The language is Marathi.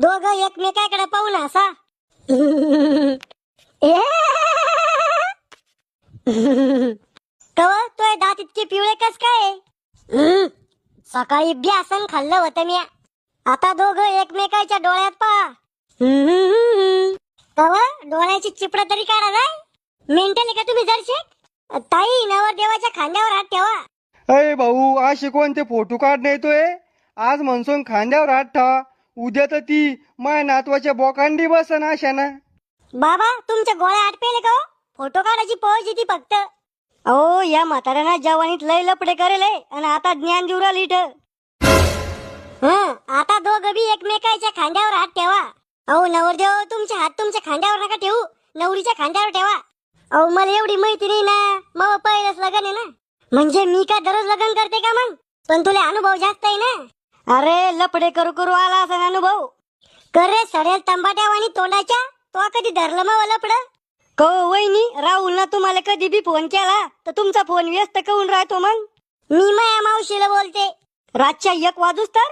दोघं एकमेकाकडे पाहून हसा. कव तोय दात इतके पिवळे कस काय? सकाळी ब्यासन खाल्लं होतं मी. आता दोघं एकमेकाच्या डोळ्यात पहा. कव डोळ्याची चिपडा तरी काढा जाय. मेंटल का तुम्ही जरशे? ताई नवरदेवाच्या खांद्यावर हात ठेवा. अरे भाऊ, आज कोणते फोटो काढणे येतोय? आज म्हणसून खांद्यावर हात ठेवा, उद्या तर ती माय नातवाच्या बोकांडी बसन अशाना. बाबा तुमच्या गोळ्या आटपेले का? फोटो काढायची पळच येते फक्त. अहो या म्हाताऱ्यानं जवानीत लय लपडे करेल आणि आता ज्ञान देऊ राहिली इथं. आता दोघं बी एकमेकाच्या खांद्यावर हात ठेवा. अहो नवरदेव तुमचे हात तुमच्या खांद्यावर नका ठेवू, नवरीच्या खांद्यावर ठेवा. अहो मला एवढी माहिती नाही ना, मग पहिलंच लग्न आहे ना. म्हणजे मी काय दररोज लग्न करते का मग? पण तुला अनुभव जास्त आहे ना. अरे लपडे करू करू आला असा अनुभव. करे सडेल तंबाट्यावानी तोंडाच्या. तो कधी धरलं मग लपड? को वहिनी राहुल ना तुम्हाला कधी बी फोन केला तर तुमचा फोन व्यस्त करून राहतो. मग मी माया मावशीला बोलते रातच्या 1 वाजूस तर.